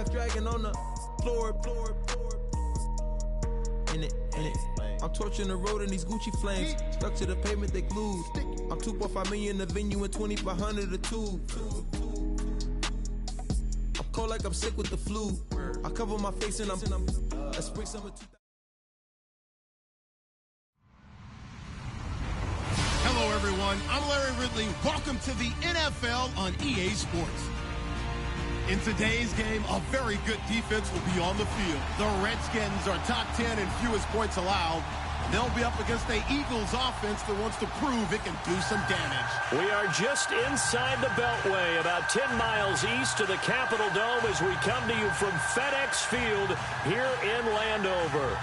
calf dragging on the floor. In it. I'm torching the road in these Gucci flames. Stuck to the pavement, they glued. I'm 2.5 million in the venue and 2,500 a tube. I'm cold like I'm sick with the flu. I cover my face and I'm a spring summer 2000. Hello, everyone. I'm Larry Ridley. Welcome to the NFL on EA Sports. In today's game, a very good defense will be on the field. The Redskins are top 10 in fewest points allowed. They'll be up against the Eagles offense that wants to prove it can do some damage. We are just inside the Beltway, about 10 miles east of the Capitol Dome as we come to you from FedEx Field here in Landover.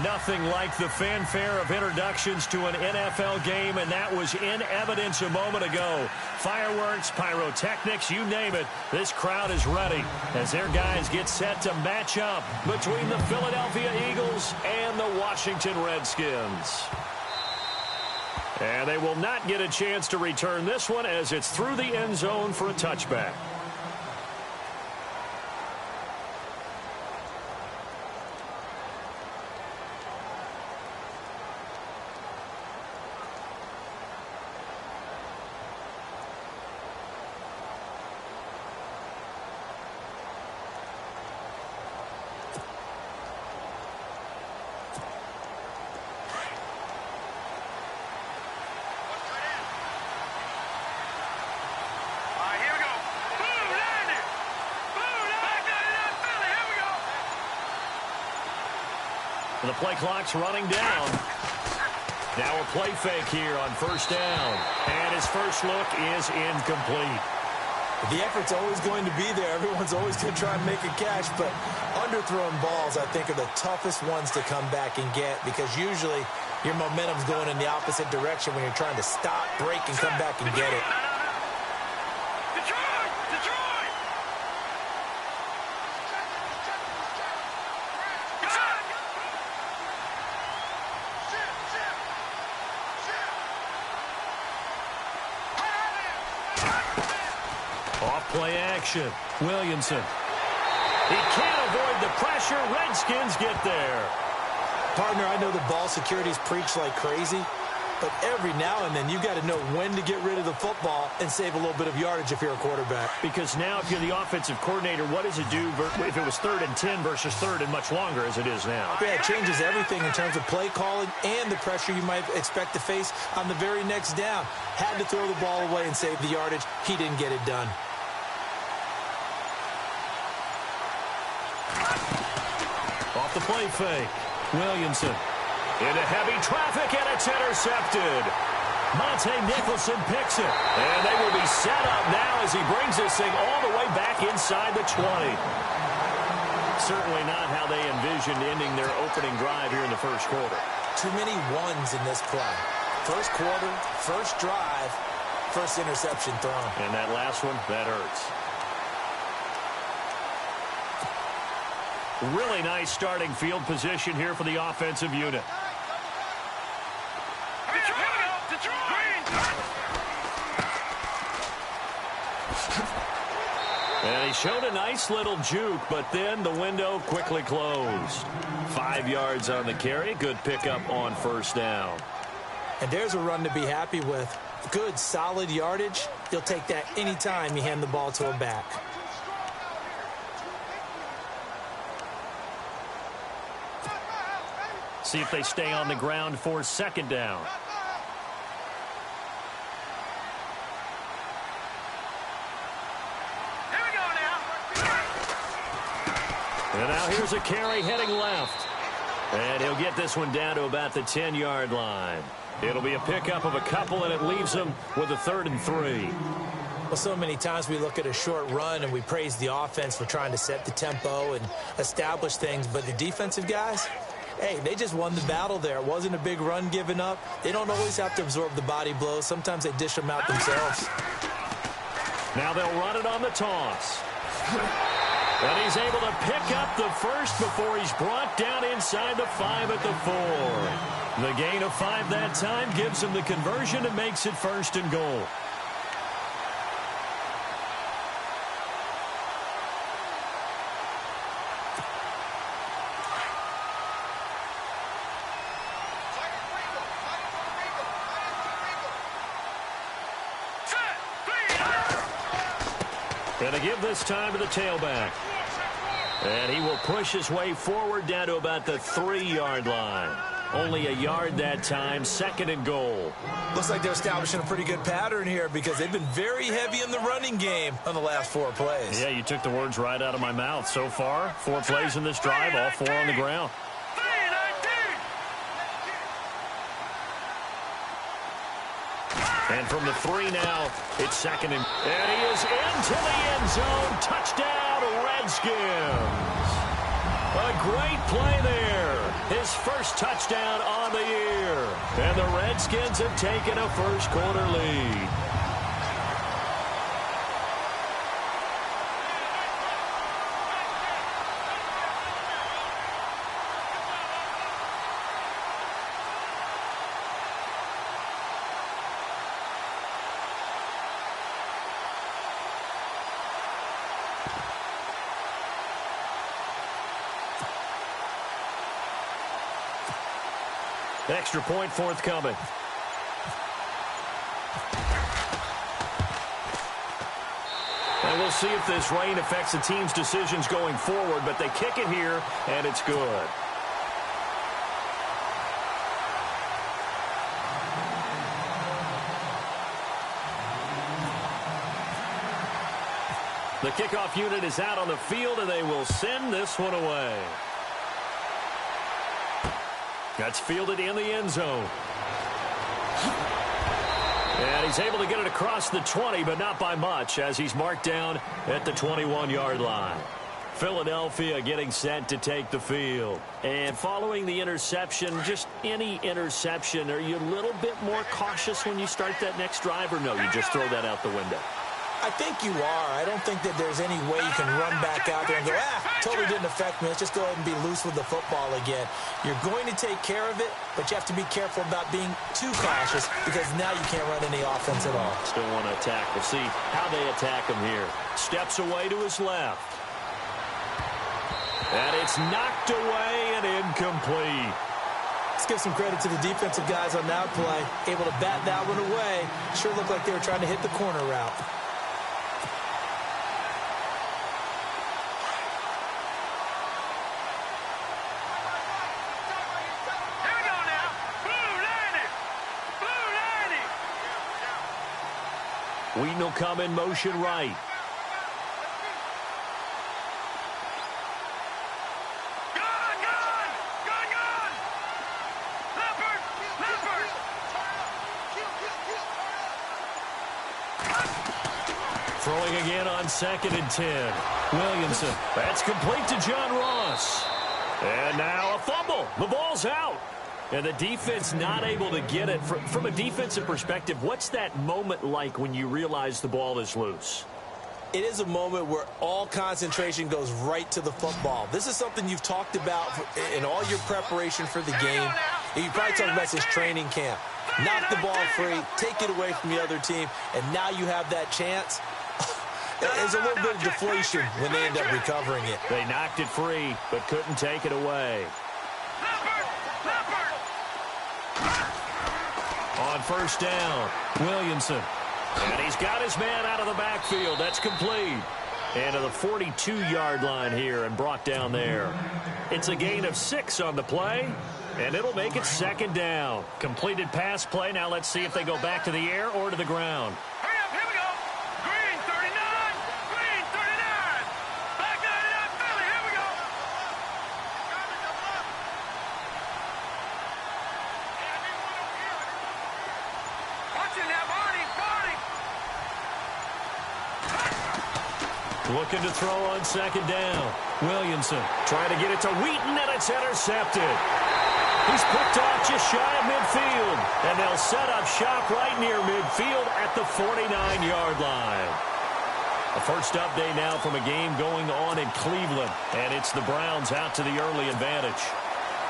Nothing like the fanfare of introductions to an NFL game, and that was in evidence a moment ago. Fireworks, pyrotechnics, you name it. This crowd is ready as their guys get set to match up between the Philadelphia Eagles and the Washington Redskins. And they will not get a chance to return this one as it's through the end zone for a touchback. The play clock's running down. Now a play fake here on first down. And his first look is incomplete. The effort's always going to be there. Everyone's always going to try and make a catch, but underthrown balls, I think, are the toughest ones to come back and get because usually your momentum's going in the opposite direction when you're trying to stop, break, and come back and get it. Play action. Williamson. He can't avoid the pressure. Redskins get there. Partner, I know the ball security's preached like crazy, but every now and then you've got to know when to get rid of the football and save a little bit of yardage if you're a quarterback. Because now if you're the offensive coordinator, what does it do if it was 3rd and 10 versus 3rd and much longer as it is now? Yeah, it changes everything in terms of play calling and the pressure you might expect to face on the very next down. Had to throw the ball away and save the yardage. He didn't get it done. Off the play fake. Williamson into heavy traffic, and it's intercepted. Monte Nicholson picks it. And they will be set up now as he brings this thing all the way back inside the 20. Certainly not how they envisioned ending their opening drive here in the first quarter. Too many ones in this play. First quarter, first drive, first interception thrown. And that last one, that hurts. Really nice starting field position here for the offensive unit. And he showed a nice little juke, but then the window quickly closed. 5 yards on the carry. Good pickup on first down. And there's a run to be happy with. Good, solid yardage. You'll take that anytime you hand the ball to a back. See if they stay on the ground for second down. Here we go now. And now here's a carry heading left. And he'll get this one down to about the 10-yard line. It'll be a pickup of a couple, and it leaves him with a 3rd and 3. Well, so many times we look at a short run and we praise the offense for trying to set the tempo and establish things, but the defensive guys, hey, they just won the battle there. It wasn't a big run given up. They don't always have to absorb the body blows. Sometimes they dish them out themselves. Now they'll run it on the toss. And he's able to pick up the first before he's brought down inside the 5 at the 4. The gain of 5 that time gives him the conversion and makes it 1st and goal. And to give this time to the tailback. And he will push his way forward down to about the 3-yard line. Only a yard that time, 2nd and goal. Looks like they're establishing a pretty good pattern here because they've been very heavy in the running game on the last 4 plays. Yeah, you took the words right out of my mouth. So far, 4 plays in this drive, all 4 on the ground. And from the 3 now, it's 2nd and he is into the end zone. Touchdown, Redskins. A great play there. His first touchdown on the year. And the Redskins have taken a first-quarter lead. Extra point forthcoming. And we'll see if this rain affects the team's decisions going forward, but they kick it here, and it's good. The kickoff unit is out on the field, and they will send this one away. That's fielded in the end zone. And he's able to get it across the 20, but not by much, as he's marked down at the 21-yard line. Philadelphia getting set to take the field. And following the interception, just any interception, are you a little bit more cautious when you start that next drive, or no, you just throw that out the window? I think you are. I don't think that there's any way you can run back out there and go, totally didn't affect me. Let's just go ahead and be loose with the football again. You're going to take care of it, but you have to be careful about being too cautious because now you can't run any offense at all. Still want to attack. We'll see how they attack him here. Steps away to his left. And it's knocked away and incomplete. Let's give some credit to the defensive guys on that play. Able to bat that one away. Sure looked like they were trying to hit the corner route. Wheaton will come in motion right. Throwing again on 2nd and 10. Williamson. That's complete to John Ross. And now a fumble. The ball's out. And the defense not able to get it. From a defensive perspective, what's that moment like when you realize the ball is loose? It is a moment where all concentration goes right to the football. This is something you've talked about in all your preparation for the game. You probably talked about this training camp. Knock the ball free, take it away from the other team, and now you have that chance. There's a little bit of deflation when they end up recovering it. They knocked it free, but couldn't take it away. On first down, Williamson. And he's got his man out of the backfield. That's complete. And to the 42-yard line here and brought down there. It's a gain of 6 on the play, and it'll make it 2nd down. Completed pass play. Now let's see if they go back to the air or to the ground. Hurry up, here we go. Green 39, Green 39. Back 99, Philly, here we go. Watch it now, Barney. Looking to throw on 2nd down. Williamson trying to get it to Wheaton, and it's intercepted. He's picked off just shy of midfield, and they'll set up shop right near midfield at the 49-yard line. A first update now from a game going on in Cleveland, and it's the Browns out to the early advantage.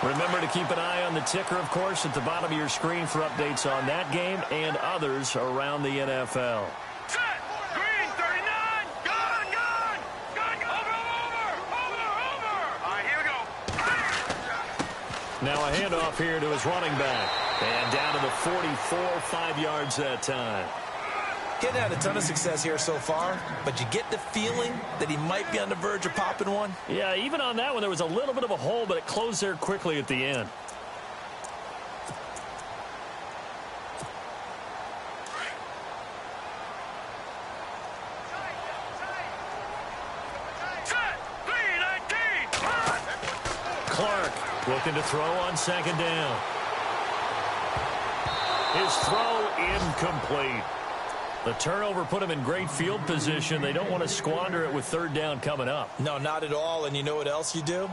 Remember to keep an eye on the ticker, of course, at the bottom of your screen for updates on that game and others around the NFL. Set. Green 39. Gun. Over. All right, here we go. Now a handoff here to his running back. And down to the 44, 5 yards that time. Getting had a ton of success here so far, but you get the feeling that he might be on the verge of popping one. Yeah, even on that one, there was a little bit of a hole, but it closed there quickly at the end. Clark looking to throw on second down. His throw incomplete. The turnover put him in great field position. They don't want to squander it with third down coming up. No, not at all. And you know what else you do?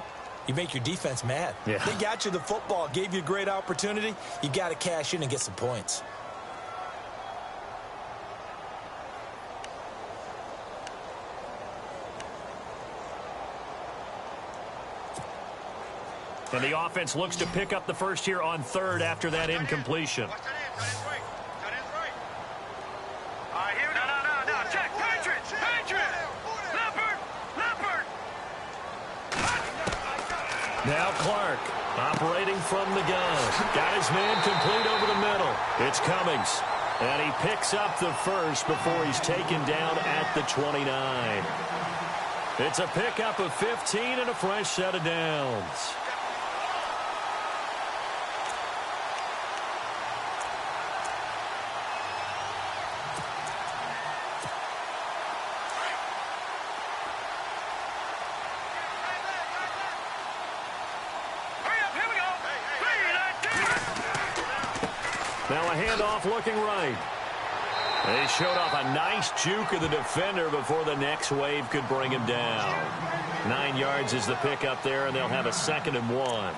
You make your defense mad. Yeah. They got you the football, gave you a great opportunity. You got to cash in and get some points. And the offense looks to pick up the first here on third after that incompletion. Now Clark operating from the gun. Got his man complete over the middle. It's Cummings. And he picks up the first before he's taken down at the 29. It's a pickup of 15 and a fresh set of downs. Now a handoff looking right. They showed off a nice juke of the defender before the next wave could bring him down. 9 yards is the pickup there, and they'll have a 2nd and 1.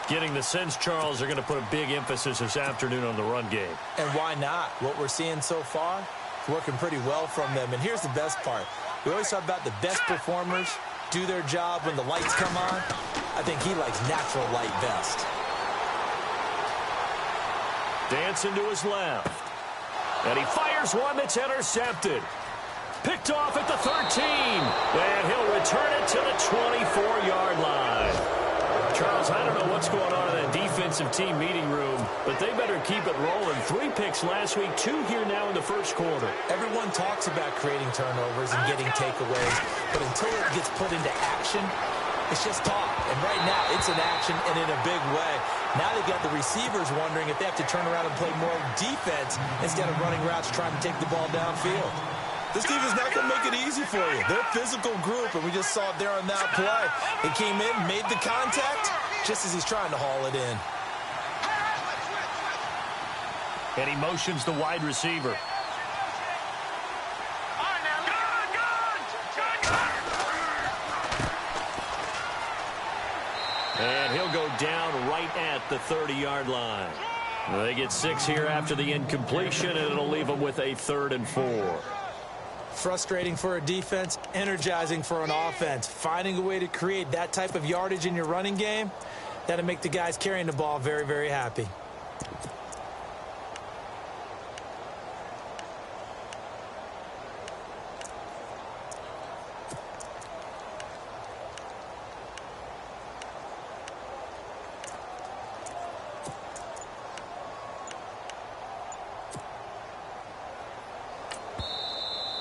Getting the sense, Charles, are going to put a big emphasis this afternoon on the run game. And why not? What we're seeing so far is working pretty well from them. And here's the best part. We always talk about the best performers do their job when the lights come on. I think he likes natural light best. Dancing to his left. And he fires one that's intercepted. Picked off at the 13. And he'll return it to the 24-yard line. Charles, I don't know what's going on in that defensive team meeting room, but they better keep it rolling. 3 picks last week, 2 here now in the first quarter. Everyone talks about creating turnovers and getting takeaways, but until it gets put into action, it's just talk. And right now, it's in action and in a big way. Now they've got the receivers wondering if they have to turn around and play more defense instead of running routes trying to take the ball downfield. This team is not going to make it easy for you. They're a physical group, and we just saw it there on that play. They came in, made the contact, just as he's trying to haul it in. And he motions the wide receiver. And he'll go down right at the 30-yard line. They get 6 here after the incompletion, and it'll leave them with a 3rd and 4. Frustrating for a defense, energizing for an offense. Finding a way to create that type of yardage in your running game, that'll make the guys carrying the ball very, very happy.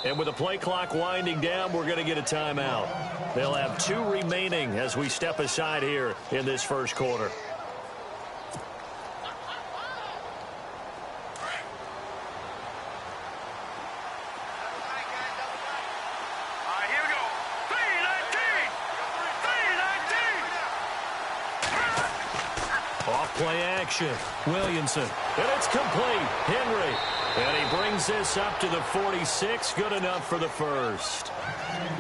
And with the play clock winding down, we're going to get a timeout. They'll have 2 remaining as we step aside here in this first quarter. Off play action. Williamson. And it's complete. Henry. And he brings this up to the 46. Good enough for the first.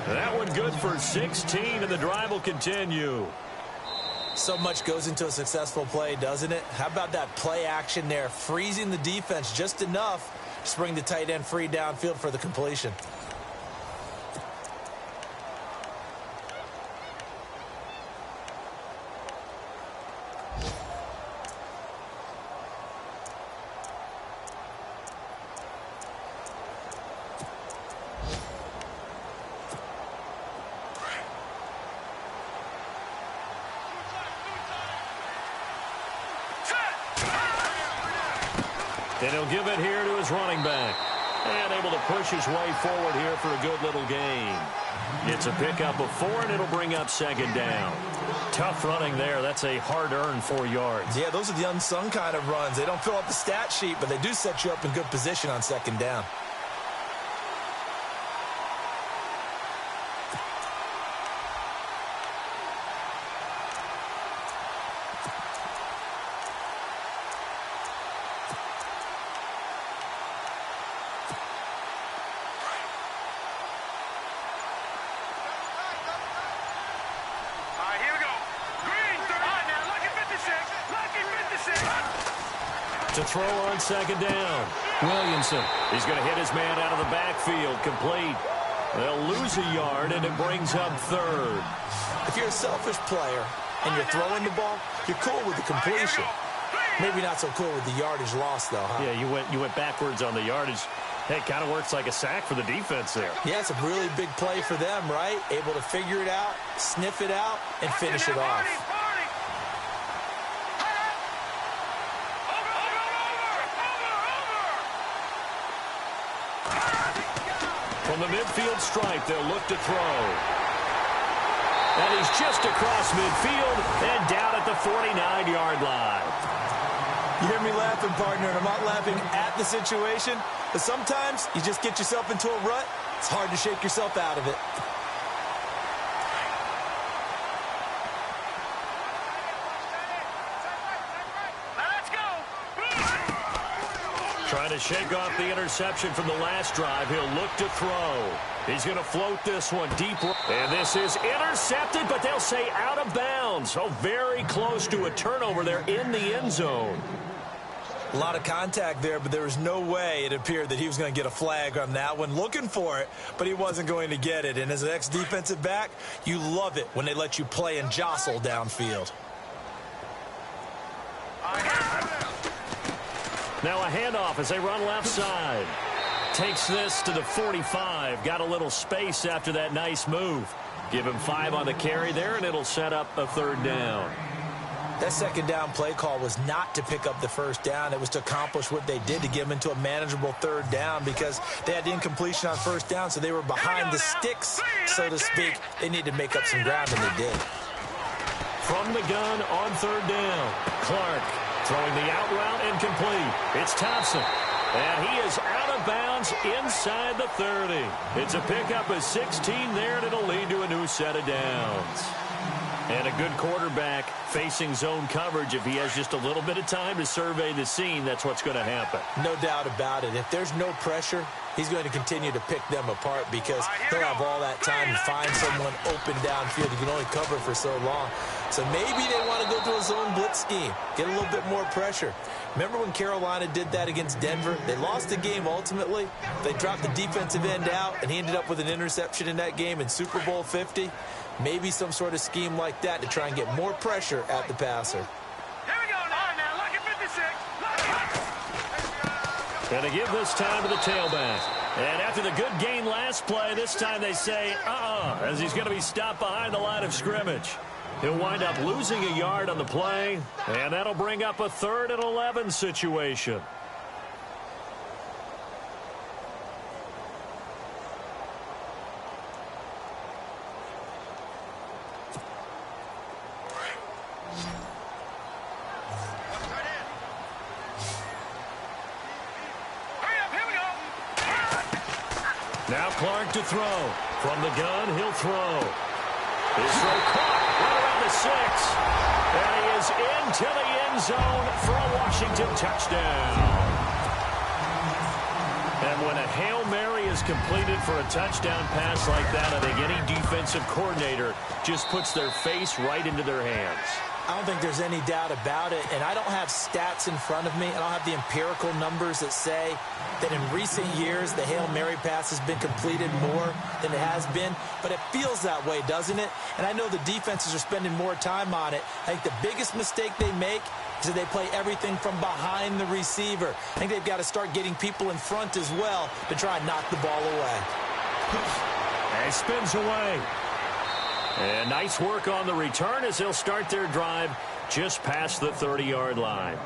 That one good for 16, and the drive will continue. So much goes into a successful play, doesn't it? How about that play action there? Freezing the defense just enough to bring the tight end free downfield for the completion. And he'll give it here to his running back. And able to push his way forward here for a good little gain. It's a pickup of 4, and it'll bring up second down. Tough running there. That's a hard-earned 4 yards. Yeah, those are the unsung kind of runs. They don't fill up the stat sheet, but they do set you up in good position on second down. To throw on second down. Williamson. He's going to hit his man out of the backfield. Complete. They'll lose a yard, and it brings up third. If you're a selfish player and you're throwing the ball, you're cool with the completion. Maybe not so cool with the yardage loss, though, huh? Yeah, you went backwards on the yardage. Hey, it kind of works like a sack for the defense there. Yeah, it's a really big play for them, right? Able to figure it out, sniff it out, and finish it off. From the midfield stripe, they'll look to throw. And he's just across midfield and down at the 49-yard line. You hear me laughing, partner, and I'm not laughing at the situation, but sometimes you just get yourself into a rut. It's hard to shake yourself out of it. Trying to shake off the interception from the last drive. He'll look to throw. He's going to float this one deep. And this is intercepted, but they'll say out of bounds. So very close to a turnover there in the end zone. A lot of contact there, but there was no way it appeared that he was going to get a flag on that one. Looking for it, but he wasn't going to get it. And as an ex-defensive back, you love it when they let you play and jostle downfield. Now a handoff as they run left side. Takes this to the 45. Got a little space after that nice move. Give him 5 on the carry there, and it'll set up a third down. That second down play call was not to pick up the first down. It was to accomplish what they did, to get them into a manageable third down, because they had incompletion on first down, so they were behind the sticks, so to speak. They needed to make up some ground, and they did. From the gun on third down, Clark throwing the out route incomplete. It's Thompson. And he is out of bounds inside the 30. It's a pickup of 16 there, and it'll lead to a new set of downs. And a good quarterback facing zone coverage. If he has just a little bit of time to survey the scene, that's what's going to happen. No doubt about it. If there's no pressure, he's going to continue to pick them apart, because he'll have all that time to find someone open downfield. He can only cover for so long. So maybe they want to go to a zone blitz scheme, get a little bit more pressure. Remember when Carolina did that against Denver? They lost the game ultimately. They dropped the defensive end out, and he ended up with an interception in that game in Super Bowl 50. Maybe some sort of scheme like that to try and get more pressure at the passer. Here we go now. Lucky 56. Going to give this time to the tailback. And after the good gain last play, this time they say, as he's going to be stopped behind the line of scrimmage. He'll wind up losing a yard on the play, and that'll bring up a 3rd and 11 situation. Now Clark to throw. From the gun, he'll throw. His throw caught right around the 6. And he is into the end zone for a Washington touchdown. And when a Hail Mary is completed for a touchdown pass like that, I think any defensive coordinator just puts their face right into their hands. I don't think there's any doubt about it, and I don't have stats in front of me. I don't have the empirical numbers that say that in recent years the Hail Mary pass has been completed more than it has been, but it feels that way, doesn't it? And I know the defenses are spending more time on it. I think the biggest mistake they make is that they play everything from behind the receiver. I think they've got to start getting people in front as well to try and knock the ball away. And he spins away. And nice work on the return as they'll start their drive just past the 30-yard line.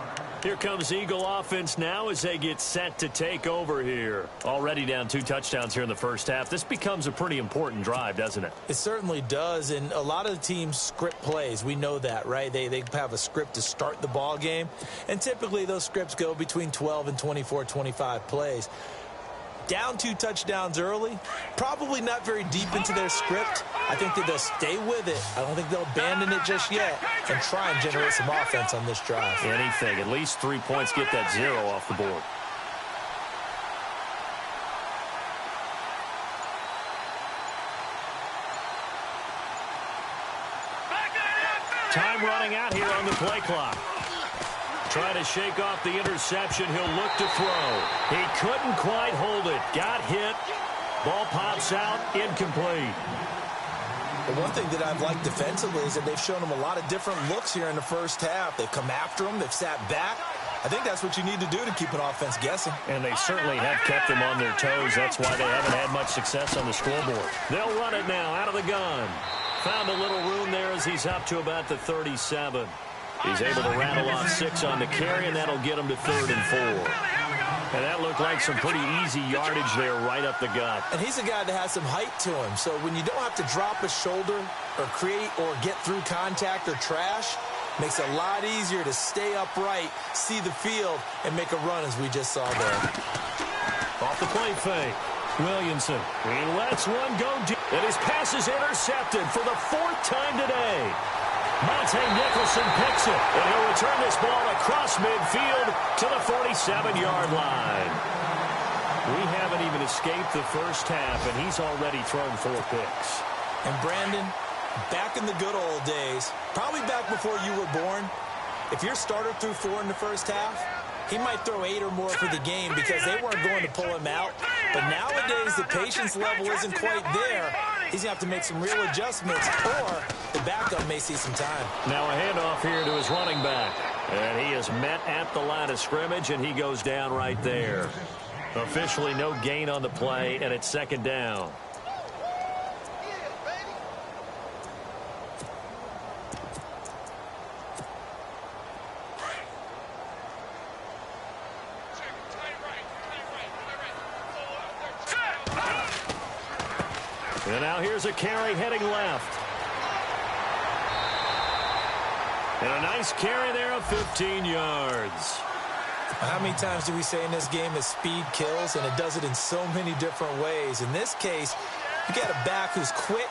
Here comes Eagle offense now as they get set to take over here. Already down 2 touchdowns here in the first half. This becomes a pretty important drive, doesn't it? It certainly does, and a lot of the teams script plays. We know that, right? They have a script to start the ball game, and typically those scripts go between 12 and 24, 25 plays. Down 2 touchdowns early, probably not very deep into their script. I think that they'll stay with it. I don't think they'll abandon it just yet and try and generate some offense on this drive. Anything. At least 3 points, get that 0 off the board. Time running out here on the play clock. Trying to shake off the interception. He'll look to throw. He couldn't quite hold it. Got hit. Ball pops out. Incomplete. The one thing that I've liked defensively is that they've shown him a lot of different looks here in the first half. They've come after him. They've sat back. I think that's what you need to do to keep an offense guessing. And they certainly have kept them on their toes. That's why they haven't had much success on the scoreboard. They'll run it now out of the gun. Found a little room there as he's up to about the 37. He's able to rattle off 6 on the carry, and that'll get him to 3rd and 4. And that looked like some pretty easy yardage there right up the gut. And he's a guy that has some height to him. So when you don't have to drop a shoulder or create or get through contact or trash, makes it a lot easier to stay upright, see the field, and make a run as we just saw there. Off the play fake. Williamson. He lets one go deep. And his pass is intercepted for the 4th time today. Monte Nicholson picks it, and he'll return this ball across midfield to the 47-yard line. We haven't even escaped the first half, and he's already thrown 4 picks. And Brandon, back in the good old days, probably back before you were born, if your starter threw 4 in the first half, he might throw 8 or more for the game because they weren't going to pull him out. But nowadays, the patience level isn't quite there. He's going to have to make some real adjustments, or the backup may see some time. Now a handoff here to his running back. And he is met at the line of scrimmage, and he goes down right there. Officially no gain on the play, and it's 2nd down. And now here's a carry heading left. And a nice carry there of 15 yards. How many times do we say in this game that speed kills, and it does it in so many different ways? In this case, you got a back who's quick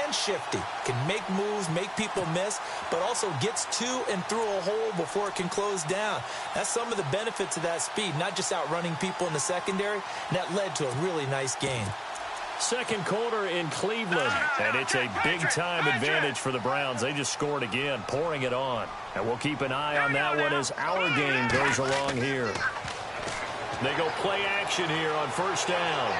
and shifty, can make moves, make people miss, but also gets to and through a hole before it can close down. That's some of the benefits of that speed, not just outrunning people in the secondary, and that led to a really nice gain. 2nd quarter in Cleveland, and it's a big-time advantage for the Browns. They just scored again, pouring it on. And we'll keep an eye on that one as our game goes along here. They go play action here on 1st down.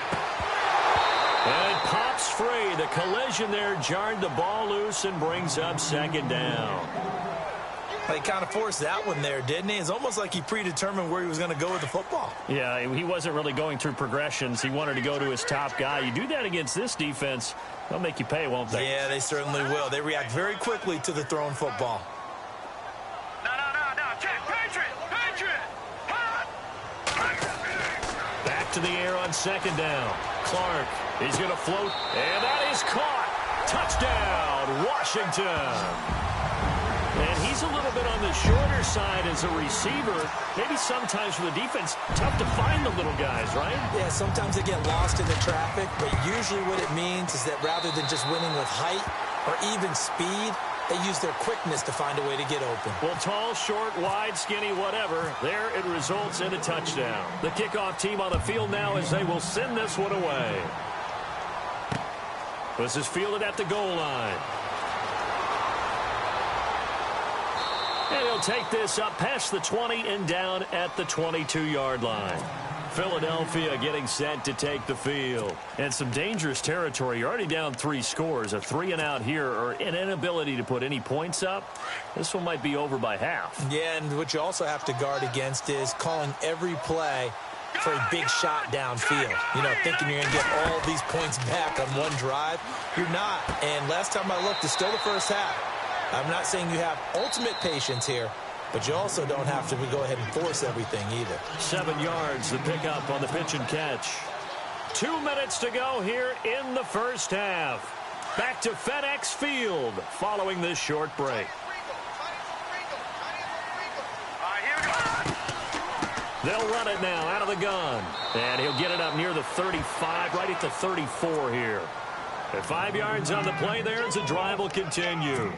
And it pops free. The collision there jarred the ball loose and brings up 2nd down. He kind of forced that one there, didn't he? It's almost like he predetermined where he was going to go with the football. Yeah, he wasn't really going through progressions. He wanted to go to his top guy. You do that against this defense, they'll make you pay, won't they? Yeah, they certainly will. They react very quickly to the thrown football. No. Check. Patriot. Back to the air on 2nd down. Clark is going to float, and that is caught. Touchdown, Washington. And he's a little bit on the shorter side as a receiver. Maybe sometimes for the defense, tough to find the little guys, right? Yeah, sometimes they get lost in the traffic, but usually what it means is that rather than just winning with height or even speed, they use their quickness to find a way to get open. Well, tall, short, wide, skinny, whatever, there it results in a touchdown. The kickoff team on the field now as they will send this one away. This is fielded at the goal line. And he'll take this up past the 20 and down at the 22-yard line. Philadelphia getting set to take the field. And some dangerous territory. You're already down 3 scores. A 3-and-out here or an inability to put any points up. This one might be over by half. Yeah, and what you also have to guard against is calling every play for a big shot downfield. You know, thinking you're going to get all these points back on one drive. You're not. And last time I looked, it's still the first half. I'm not saying you have ultimate patience here, but you also don't have to go ahead and force everything either. 7 yards, the pickup on the pitch and catch. 2 minutes to go here in the first half. Back to FedEx Field following this short break. They'll run it now out of the gun. And he'll get it up near the 35, right at the 34 here. At 5 yards on the play there, as the drive will continue.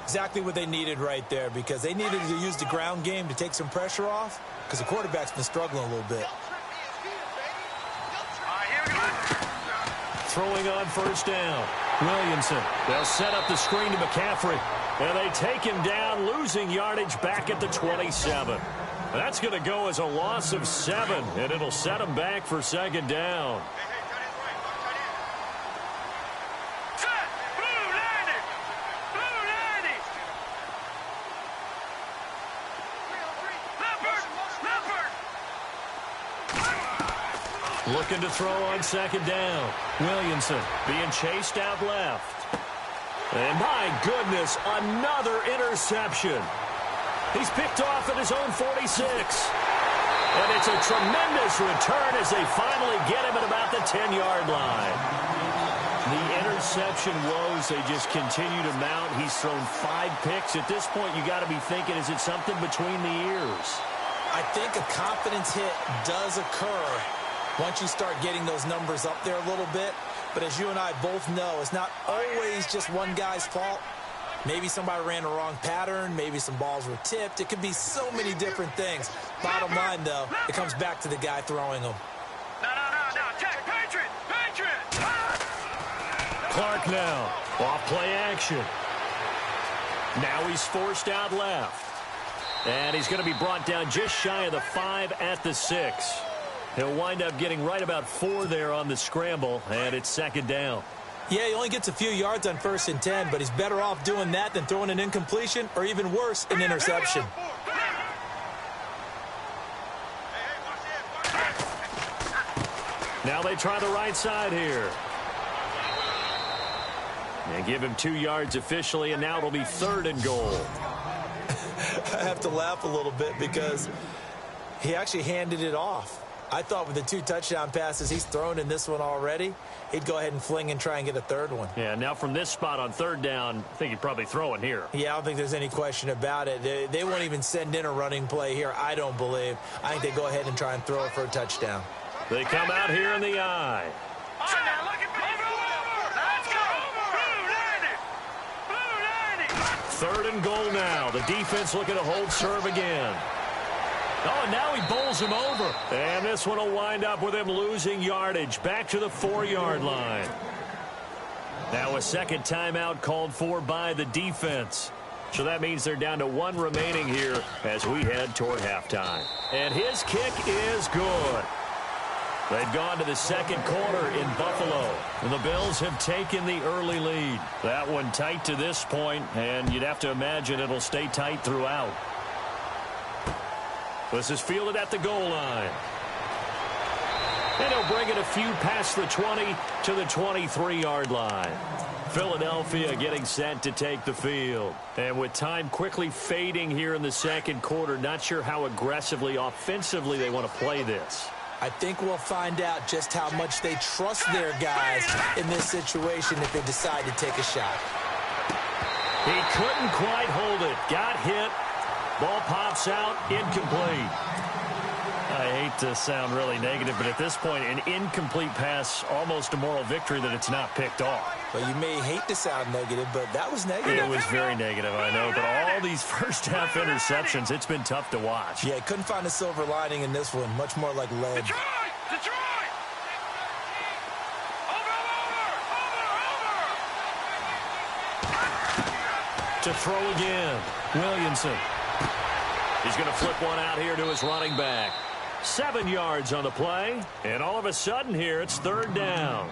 Exactly what they needed right there, because they needed to use the ground game to take some pressure off, because the quarterback's been struggling a little bit. Throwing on first down. Williamson. They'll set up the screen to McCaffrey. And they take him down, losing yardage back at the 27. That's going to go as a loss of 7, and it'll set him back for second down. Looking to throw on second down. Williamson being chased out left. And my goodness, another interception. He's picked off at his own 46. And it's a tremendous return as they finally get him at about the 10-yard line. The interception woes, they just continue to mount. He's thrown 5 picks. At this point, you got to be thinking, is it something between the ears? I think a confidence hit does occur once you start getting those numbers up there a little bit. But as you and I both know, it's not always just one guy's fault. Maybe somebody ran the wrong pattern. Maybe some balls were tipped. It could be so many different things. Bottom line, though, it comes back to the guy throwing them. No. Check. Patriot. Clark now. Off play action. Now he's forced out left. And he's going to be brought down just shy of the 5 at the 6. He'll wind up getting right about 4 there on the scramble, and it's second down. Yeah, he only gets a few yards on 1st and 10, but he's better off doing that than throwing an incompletion or even worse, an interception. Now they try the right side here. And give him 2 yards officially, and now it'll be 3rd and goal. I have to laugh a little bit because he actually handed it off. I thought with the 2 touchdown passes he's thrown in this one already, he'd go ahead and fling and try and get a 3rd one. Yeah, now from this spot on 3rd down, I think he'd probably throw it here. Yeah, I don't think there's any question about it. They won't even send in a running play here, I don't believe. I think they go ahead and try and throw it for a touchdown. They come out here in the eye. Third and goal now. The defense looking to hold serve again. Oh, and now he bowls him over. And this one will wind up with him losing yardage back to the 4-yard line. Now a second timeout called for by the defense. So that means they're down to 1 remaining here as we head toward halftime. And his kick is good. They've gone to the second quarter in Buffalo. And the Bills have taken the early lead. That one tight to this point, and you'd have to imagine it'll stay tight throughout. This is fielded at the goal line. And he'll bring it a few past the 20 to the 23-yard line. Philadelphia getting set to take the field. And with time quickly fading here in the second quarter, not sure how aggressively, offensively they want to play this. I think we'll find out just how much they trust their guys in this situation if they decide to take a shot. He couldn't quite hold it. Got hit. Ball pops out. Incomplete. I hate to sound really negative, but at this point, an incomplete pass, almost a moral victory that it's not picked off. Well, you may hate to sound negative, but that was negative. It was very negative, I know. But all these first-half interceptions, it's been tough to watch. Yeah, couldn't find a silver lining in this one. Much more like lead. Detroit! Over! To throw again. Williamson. He's going to flip one out here to his running back. 7 yards on the play. And all of a sudden here, it's 3rd down.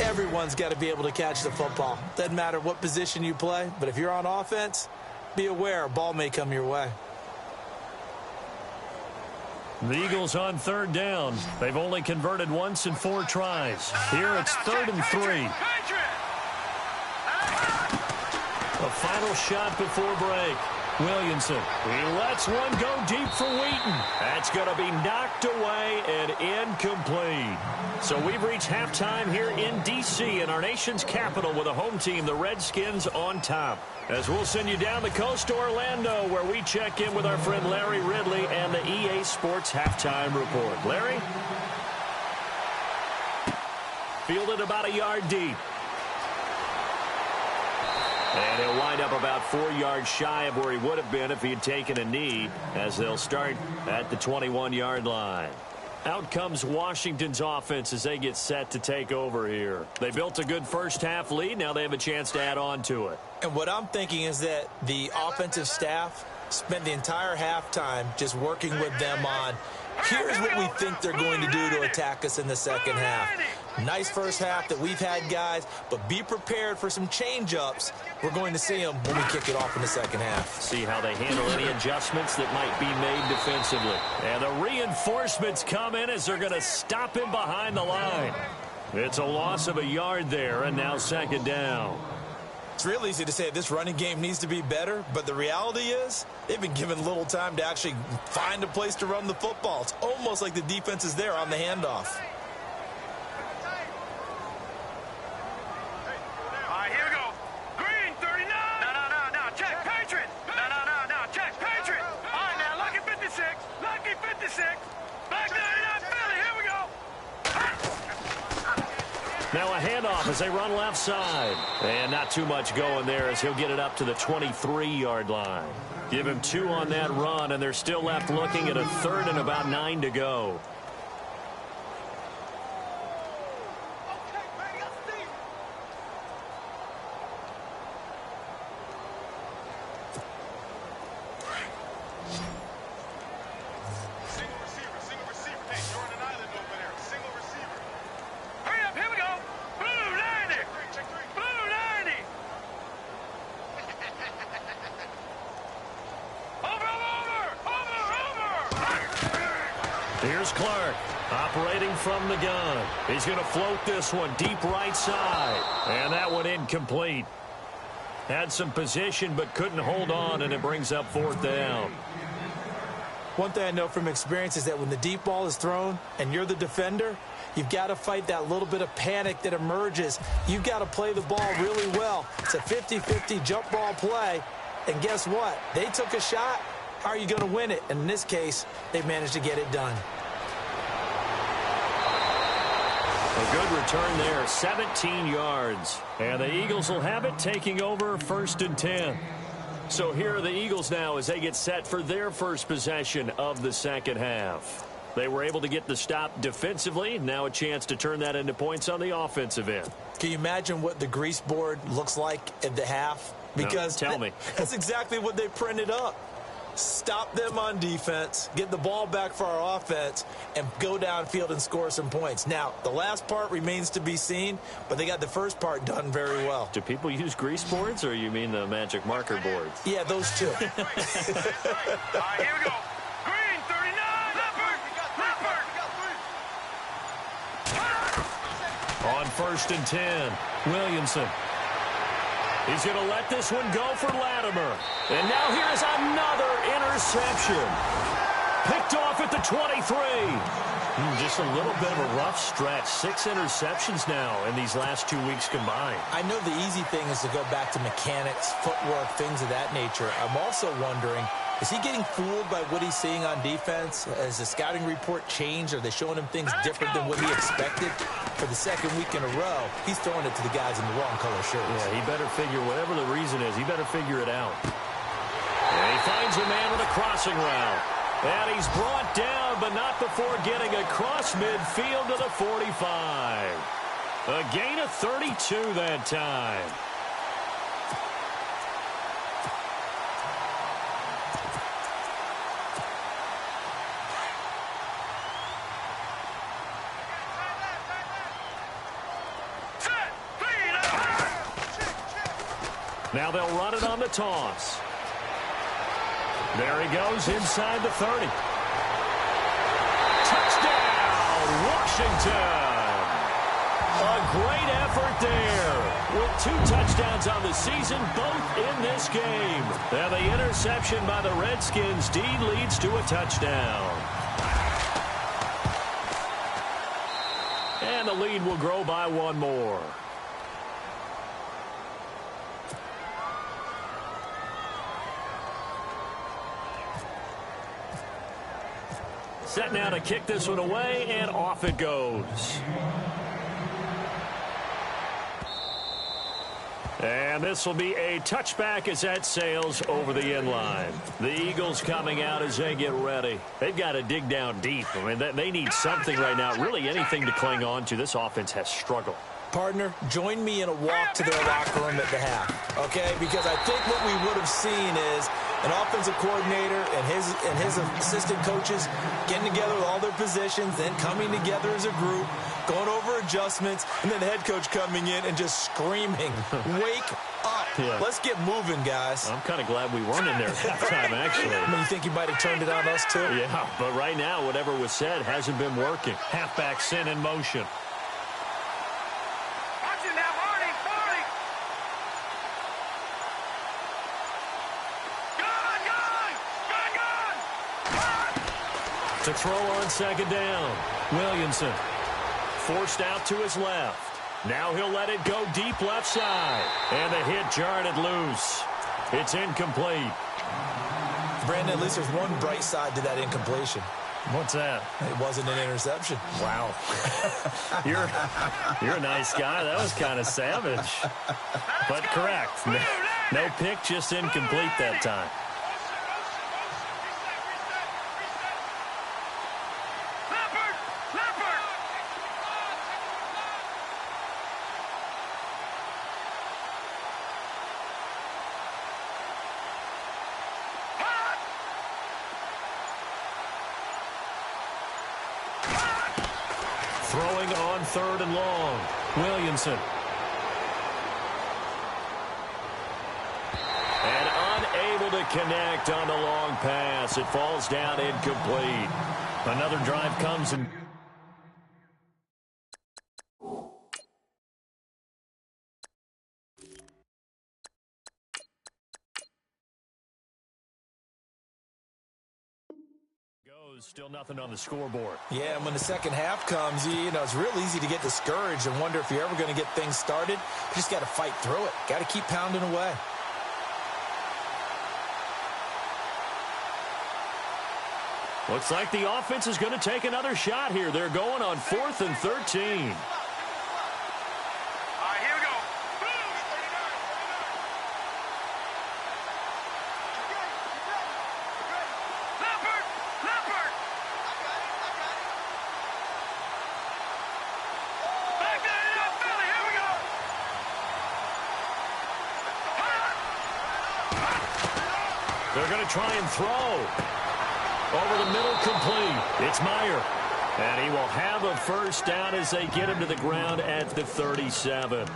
Everyone's got to be able to catch the football. Doesn't matter what position you play, but if you're on offense, be aware a ball may come your way. The Eagles on 3rd down. They've only converted once in 4 tries. Here it's 3rd and 3. A final shot before break. Williamson. He lets one go deep for Wheaton. That's going to be knocked away and incomplete. So we've reached halftime here in D.C. in our nation's capital with a home team, the Redskins, on top. As we'll send you down the coast to Orlando, where we check in with our friend Larry Ridley and the EA Sports Halftime Report. Larry? Fielded about a yard deep. And he'll wind up about 4 yards shy of where he would have been if he had taken a knee, as they'll start at the 21-yard line. Out comes Washington's offense as they get set to take over here. They built a good first-half lead. Now they have a chance to add on to it. And what I'm thinking is that the offensive staff spent the entire halftime just working with them on, here's what we think they're going to do to attack us in the second half. Nice first half that we've had, guys, but be prepared for some change-ups. We're going to see them when we kick it off in the second half. See how they handle any adjustments that might be made defensively. And the reinforcements come in as they're going to stop him behind the line. It's a loss of a yard there, and now second down. It's real easy to say this running game needs to be better, but the reality is they've been given little time to actually find a place to run the football. It's almost like the defense is there on the handoff. Now a handoff as they run left side. And not too much going there as he'll get it up to the 23-yard line. Give him 2 on that run, and they're still left looking at a 3rd and about 9 to go. Here's Clark, operating from the gun. He's going to float this one deep right side. And that one incomplete. Had some position but couldn't hold on, and it brings up 4th down. One thing I know from experience is that when the deep ball is thrown and you're the defender, you've got to fight that little bit of panic that emerges. You've got to play the ball really well. It's a 50-50 jump ball play. And guess what? They took a shot. How are you going to win it? And in this case, they managed to get it done. A good return there, 17 yards. And the Eagles will have it, taking over 1st and 10. So here are the Eagles now as they get set for their first possession of the second half. They were able to get the stop defensively. Now a chance to turn that into points on the offensive end. Can you imagine what the grease board looks like at the half? Because no, tell me. That's exactly what they printed up. Stop them on defense, get the ball back for our offense, and go downfield and score some points. Now, the last part remains to be seen, but they got the first part done very well. Do people use grease boards, or you mean the magic marker boards? Yeah, those two. All right, here we go. Green, 39. Leopard. On 1st and 10, Williamson. He's going to let this one go for Latimer. And now here's another interception. Picked off at the 23. Just a little bit of a rough stretch. 6 interceptions now in these last 2 weeks combined. I know the easy thing is to go back to mechanics, footwork, things of that nature. I'm also wondering, is he getting fooled by what he's seeing on defense? Has the scouting report changed? Are they showing him things different than what he expected? For the second week in a row, he's throwing it to the guys in the wrong color shirts. Yeah, he better figure, whatever the reason is, he better figure it out. And he finds a man with a crossing route. And he's brought down, but not before getting across midfield to the 45. A gain of 32 that time. Now they'll run it on the toss. There he goes inside the 30. Touchdown, Washington. A great effort there. with 2 touchdowns on the season, both in this game. And the interception by the Redskins. Dean leads to a touchdown. And the lead will grow by 1 more. Set now to kick this one away, and off it goes. And this will be a touchback as that sails over the end line. The Eagles coming out as they get ready. They've got to dig down deep. I mean, they need something right now, really anything to cling on to. This offense has struggled. Partner, join me in a walk to their locker room at the half, okay? Because I think what we would have seen is an offensive coordinator and his assistant coaches getting together with all their positions, then coming together as a group, going over adjustments, and then the head coach coming in and just screaming, wake up. Yeah. Let's get moving, guys. I'm kind of glad we weren't in there at halftime, actually. I mean, you think he might have turned it on us, too? Yeah, but right now, whatever was said hasn't been working. Halfback sent in motion. To throw on second down. Williamson forced out to his left. Now he'll let it go deep left side. And the hit jarred it loose. It's incomplete. Brandon, at least there's one bright side to that incompletion. What's that? It wasn't an interception. Wow. You're a nice guy. That was kind of savage. But correct. No pick, just incomplete that time. Throwing on 3rd and long. Williamson. And unable to connect on the long pass. It falls down incomplete. Another drive comes and... Still nothing on the scoreboard. Yeah, and when the second half comes, you know, it's real easy to get discouraged and wonder if you're ever going to get things started. You just got to fight through it. Got to keep pounding away. Looks like the offense is going to take another shot here. They're going on 4th and 13. They're going to try and throw. Over the middle, complete. It's Meyer. And he will have a first down as they get him to the ground at the 37.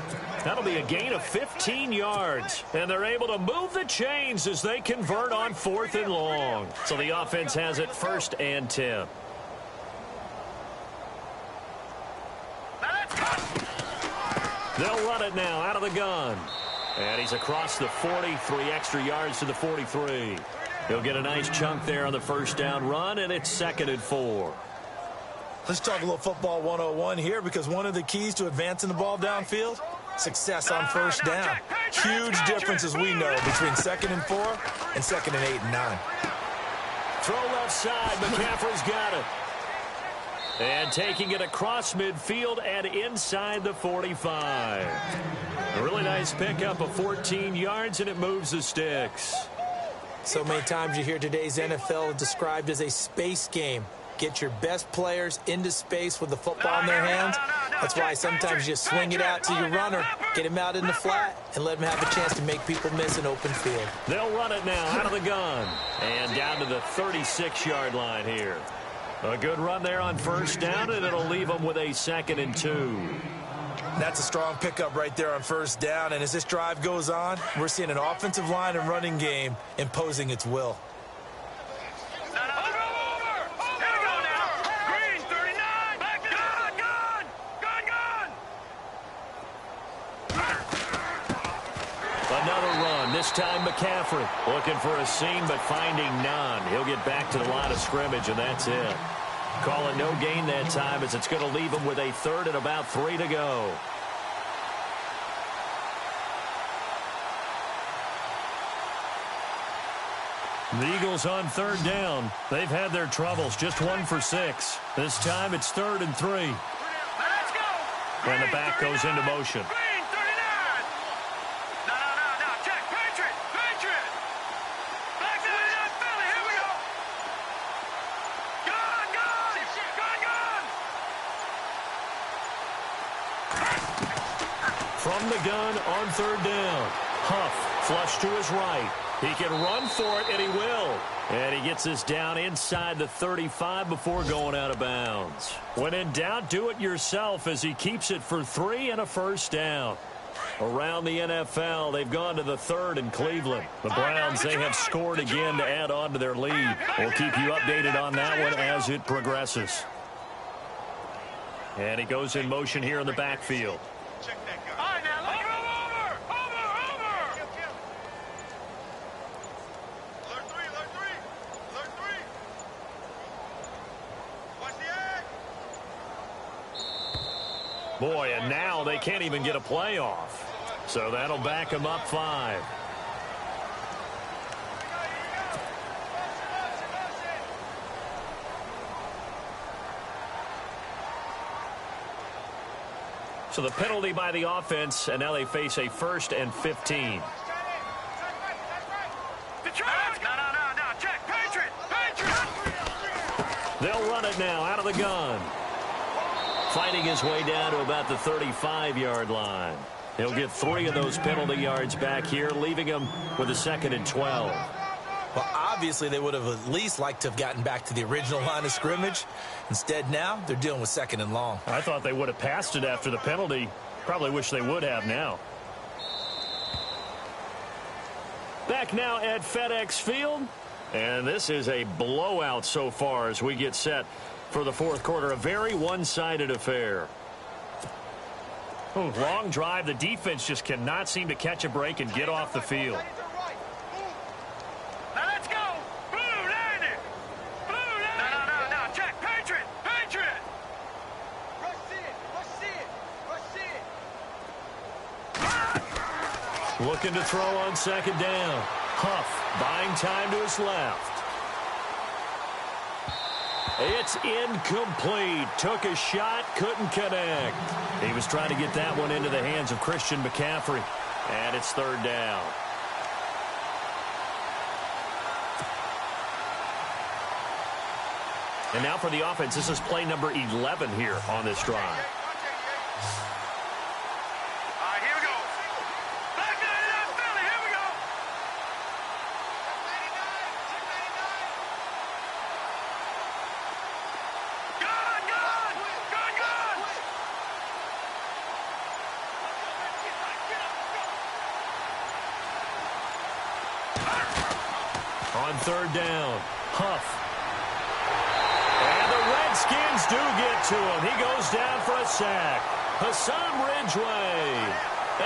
That'll be a gain of 15 yards. And they're able to move the chains as they convert on 4th and long. So the offense has it 1st and 10. They'll run it now out of the gun. And he's across the 40, 3 extra yards to the 43. He'll get a nice chunk there on the first down run, and it's 2nd and 4. Let's talk a little football 101 here, because one of the keys to advancing the ball downfield, success on first down. Huge difference, as we know, between 2nd and 4 and 2nd and 8 and 9. Throw left side. McCaffrey's got it. And taking it across midfield and inside the 45. A really nice pickup of 14 yards, and it moves the sticks. So many times you hear today's NFL described as a space game. Get your best players into space with the football in their hands. That's why sometimes you swing it out to your runner, get him out in the flat, and let him have a chance to make people miss an open field. They'll run it now out of the gun. And down to the 36-yard line here. A good run there on first down, and it'll leave them with a 2nd and 2. That's a strong pickup right there on first down. And as this drive goes on, we're seeing an offensive line and running game imposing its will. And this time McCaffrey looking for a seam but finding none. He'll get back to the line of scrimmage, and that's it. Calling no gain that time as it's going to leave him with a third and about 3 to go. The Eagles on third down. They've had their troubles, just 1 for 6. This time it's 3rd and 3. Let's go. And the back goes into motion. Green 39. No. Check. Patriot. Back 99 Philly. Here we go. Gun. From the gun on third down. Huff flush to his right. He can run for it, and he will. And he gets this down inside the 35 before going out of bounds. When in doubt, do it yourself as he keeps it for 3 and a first down. Around the NFL, they've gone to the 3rd in Cleveland. The Browns, they have scored again to add on to their lead. We'll keep you updated on that one as it progresses. And he goes in motion here in the backfield. All right, now, over. Alert 3. Watch the egg. Boy, and now they can't even get a play off. So that'll back him up 5. So the penalty by the offense, and now they face a 1st and 15. No. Check. Patriot. They'll run it now out of the gun. Fighting his way down to about the 35-yard line. He'll get 3 of those penalty yards back here, leaving him with a 2nd and 12. Well, obviously, they would have at least liked to have gotten back to the original line of scrimmage. Instead, now they're dealing with 2nd and long. I thought they would have passed it after the penalty. Probably wish they would have now. Back now at FedEx Field. And this is a blowout so far as we get set for the 4th quarter. A very one-sided affair. Long drive. The defense just cannot seem to catch a break and get off the field. Now let's go. Blue landed. No. Check. Patriot. Rush it. Looking to throw on 2nd down. Huff buying time to his left. It's incomplete. Took a shot, couldn't connect. He was trying to get that one into the hands of Christian McCaffrey. And it's 3rd down. And now for the offense, this is play number 11 here on this drive. All right, here we go. Back 99 Philly. Here we go. Gun. On 3rd down, Huff. Redskins do get to him. He goes down for a sack. Hassan Ridgeway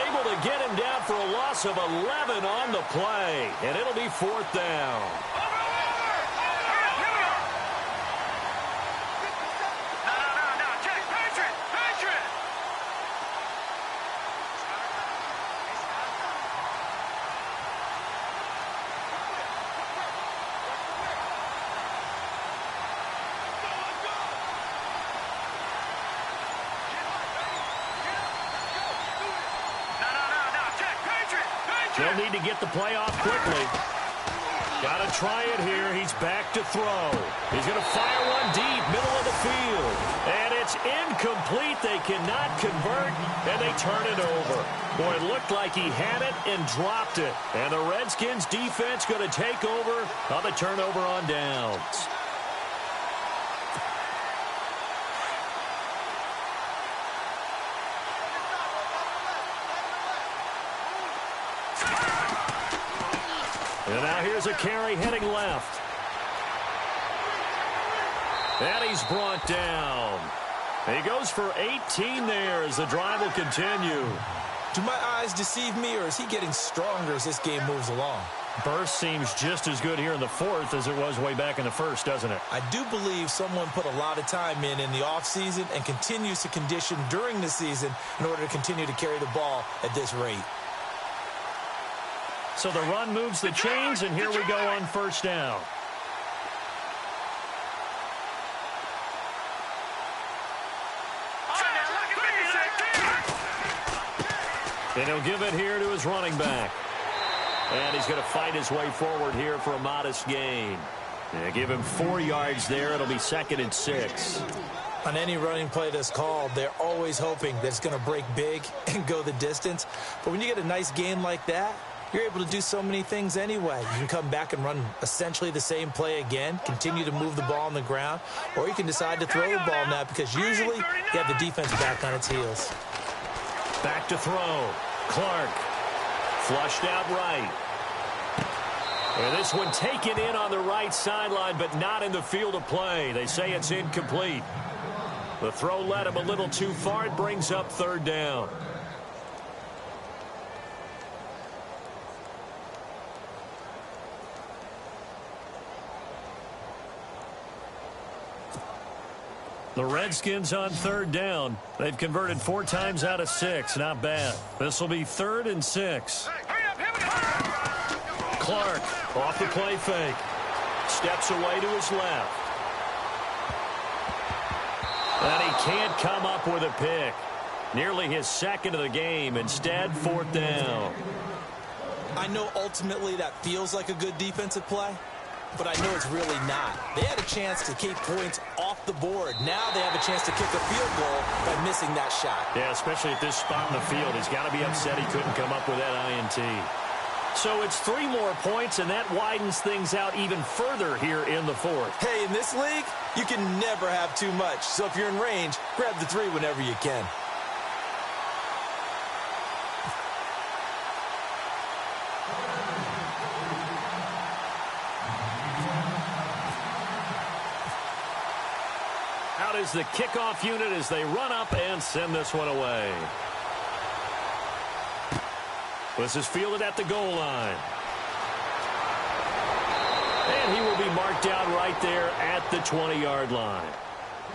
able to get him down for a loss of 11 on the play. And it'll be 4th down. No. Check. Patriot. They'll need to get the play off quickly. Got to try it here. He's back to throw. He's going to fire one deep, middle of the field. And it's incomplete. They cannot convert, and they turn it over. Boy, it looked like he had it and dropped it. And the Redskins defense going to take over on the turnover on downs. And now here's a carry heading left. And he's brought down. He goes for 18 there as the drive will continue. Do my eyes deceive me, or is he getting stronger as this game moves along? Burst seems just as good here in the fourth as it was way back in the first, doesn't it? I do believe someone put a lot of time in the offseason and continues to condition during the season in order to continue to carry the ball at this rate. So the run moves the chains, and here we go on first down. And he'll give it here to his running back. And he's going to fight his way forward here for a modest gain. Yeah, give him 4 yards there. It'll be 2nd and 6. On any running play that's called, they're always hoping that it's going to break big and go the distance. But when you get a nice gain like that, you're able to do so many things anyway. You can come back and run essentially the same play again, continue to move the ball on the ground, or you can decide to throw the ball now because usually you have the defense back on its heels. Back to throw. Clark. Flushed out right. And this one taken in on the right sideline, but not in the field of play. They say it's incomplete. The throw led him a little too far. It brings up 3rd down. The Redskins on 3rd down. They've converted 4 times out of 6. Not bad. This will be 3rd and 6. Clark off the play fake. Steps away to his left. And he can't come up with a pick. Nearly his 2nd of the game. Instead, 4th down. I know ultimately that feels like a good defensive play, but I know it's really not. They had a chance to keep points off the board. Now they have a chance to kick a field goal by missing that shot. Yeah, especially at this spot in the field. He's got to be upset he couldn't come up with that INT. So it's 3 more points, and that widens things out even further here in the 4th. Hey, in this league, you can never have too much. So if you're in range, grab the 3 whenever you can. Out is the kickoff unit as they run up and send this one away. This is fielded at the goal line. And he will be marked down right there at the 20-yard line.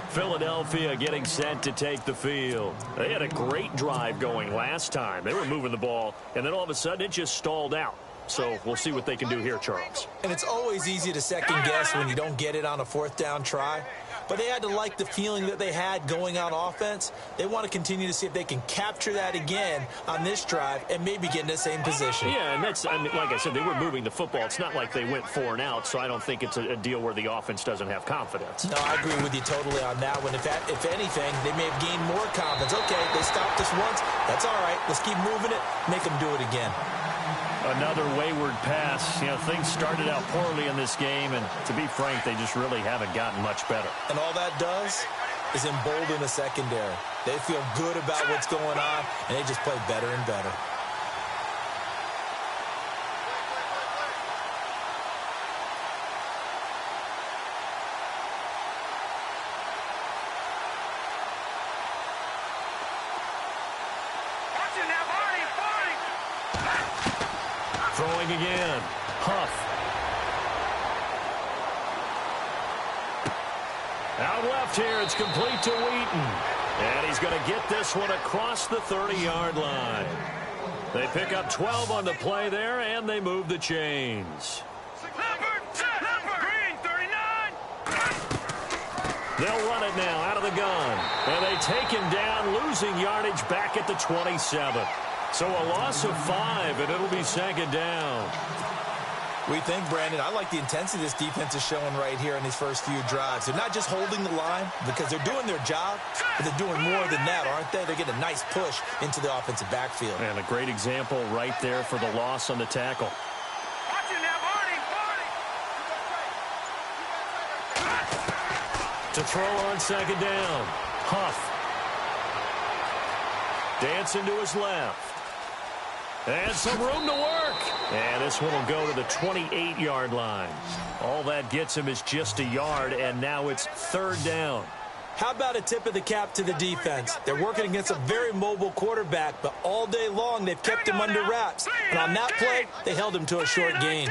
Philadelphia getting set to take the field. They had a great drive going last time. They were moving the ball, and then all of a sudden it just stalled out. So we'll see what they can do here, Charles. And it's always easy to second guess when you don't get it on a 4th down try. But they had to like the feeling that they had going on offense. They want to continue to see if they can capture that again on this drive and maybe get in the same position. Yeah, and that's, I mean, like I said, they were moving the football. It's not like they went 4 and out, so I don't think it's a deal where the offense doesn't have confidence. No, I agree with you totally on that one. If anything, they may have gained more confidence. Okay, they stopped us once. That's all right. Let's keep moving it. Make them do it again. Another wayward pass. You know, things started out poorly in this game, and to be frank, they just really haven't gotten much better. And all that does is embolden the secondary. They feel good about what's going on, and they just play better and better. Throwing again. Huff. Out left here. It's complete to Wheaton. And he's going to get this one across the 30-yard line. They pick up 12 on the play there, and they move the chains. They'll run it now out of the gun. And they take him down, losing yardage back at the 27. So a loss of 5, and it'll be 2nd down. We think, Brandon, I like the intensity this defense is showing right here in these first few drives. They're not just holding the line because they're doing their job, but they're doing more than that, aren't they? They're getting a nice push into the offensive backfield. And a great example right there for the loss on the tackle. To throw on 2nd down. Huff. Dancing to his left. And some room to work. And this one will go to the 28-yard line. All that gets him is just a yard, and now it's 3rd down. How about a tip of the cap to the defense? They're working against a very mobile quarterback, but all day long they've kept him under wraps. And on that play, they held him to a short gain.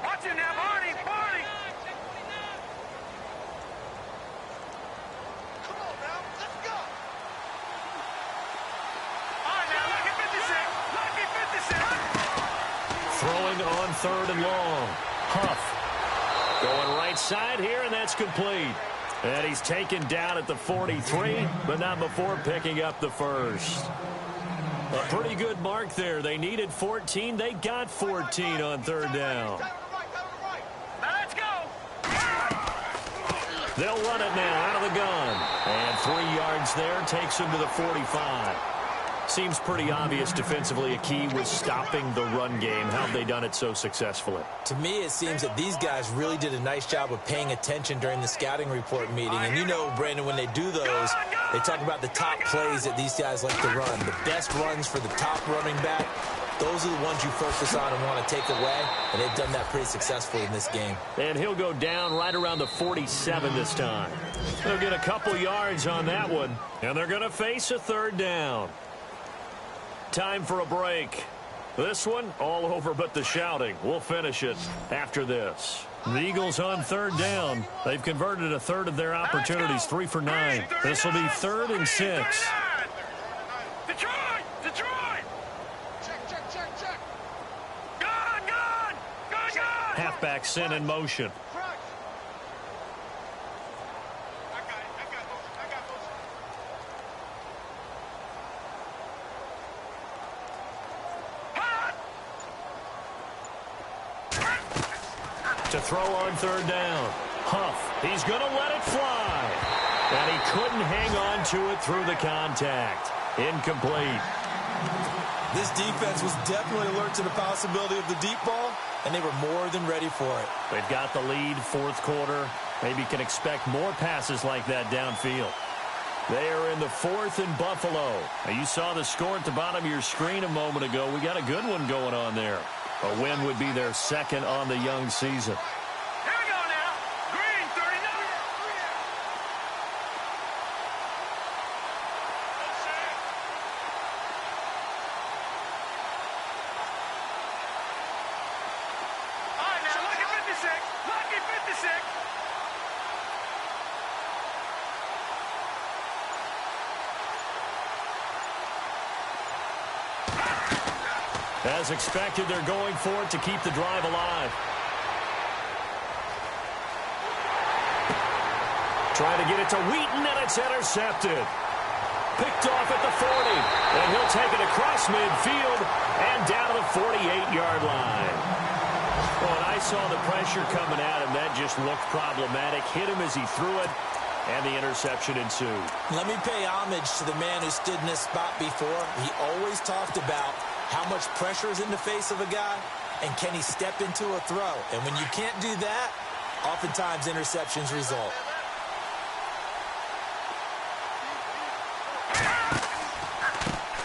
Watch it now, Barney, Barney. Come on now, let's go. All right now, lucky 56, lucky 56. Throwing on 3rd and long. Huff. Going right side here, and that's complete. And he's taken down at the 43, but not before picking up the first. A pretty good mark there. They needed 14. They got 14 on 3rd down. Now let's go. They'll run it now out of the gun. And 3 yards there takes him to the 45. Seems pretty obvious defensively a key was stopping the run game. How have they done it so successfully? To me, it seems that these guys really did a nice job of paying attention during the scouting report meeting. And you know, Brandon, when they do those, they talk about the top plays that these guys like to run. The best runs for the top running back, those are the ones you focus on and want to take away. And they've done that pretty successfully in this game. And he'll go down right around the 47 this time. They'll get a couple yards on that one. And they're going to face a 3rd down. Time for a break. This one, all over but the shouting. We'll finish it after this. The Eagles on 3rd down. They've converted a third of their opportunities, 3 for 9. This will be 3rd and 6. Detroit! Detroit! Check. Gone! Halfback sent in motion. To throw on 3rd down. Huff, he's going to let it fly. And he couldn't hang on to it through the contact. Incomplete. This defense was definitely alert to the possibility of the deep ball, and they were more than ready for it. They've got the lead, 4th quarter. Maybe can expect more passes like that downfield. They are in the 4th in Buffalo. Now, you saw the score at the bottom of your screen a moment ago. We got a good one going on there. A win would be their 2nd on the young season. Here we go now. Green, 39. All right now, lucky 56. Lucky 56. As expected, they're going for it to keep the drive alive. Trying to get it to Wheaton, and it's intercepted. Picked off at the 40, and he'll take it across midfield and down to the 48-yard line. Well, and I saw the pressure coming at him. That just looked problematic. Hit him as he threw it, and the interception ensued. Let me pay homage to the man who stood in this spot before. He always talked about how much pressure is in the face of a guy, and can he step into a throw? And when you can't do that, oftentimes interceptions result.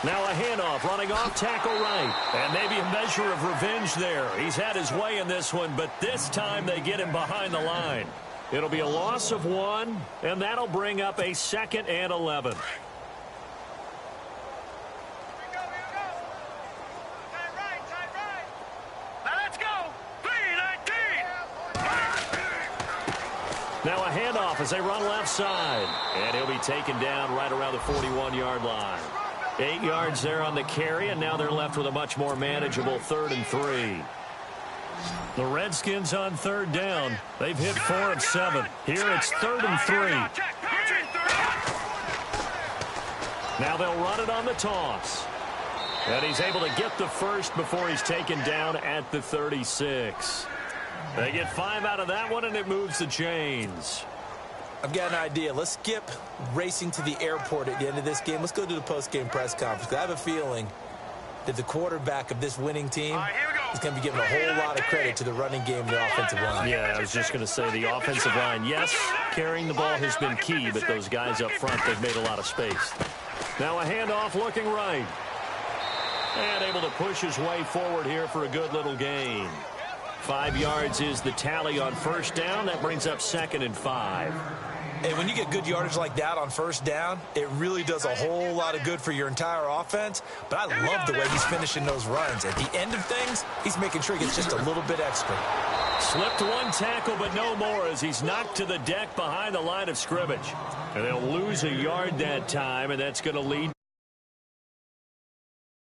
Now a handoff, running off tackle right. And maybe a measure of revenge there. He's had his way in this one, but this time they get him behind the line. It'll be a loss of 1, and that'll bring up a 2nd and 11. Now a handoff as they run left side. And he'll be taken down right around the 41-yard line. 8 yards there on the carry, and now they're left with a much more manageable 3rd and 3. The Redskins on 3rd down. They've hit 4 of 7. Here it's 3rd and 3. Now they'll run it on the toss. And he's able to get the first before he's taken down at the 36. They get 5 out of that one, and it moves the chains. I've got an idea. Let's skip racing to the airport at the end of this game. Let's go to the post-game press conference. I have a feeling that the quarterback of this winning team is going to be given a whole lot of credit to the running game and the offensive line. Yeah, I was just going to say the offensive line, yes, carrying the ball has been key, but those guys up front, they've made a lot of space. Now a handoff looking right. And able to push his way forward here for a good little gain. 5 yards is the tally on first down. That brings up 2nd and 5. And when you get good yardage like that on first down, it really does a whole lot of good for your entire offense. But I love the way he's finishing those runs. At the end of things, he's making sure he gets just a little bit extra. Slipped one tackle, but no more as he's knocked to the deck behind the line of scrimmage. And they'll lose a yard that time, and that's going to lead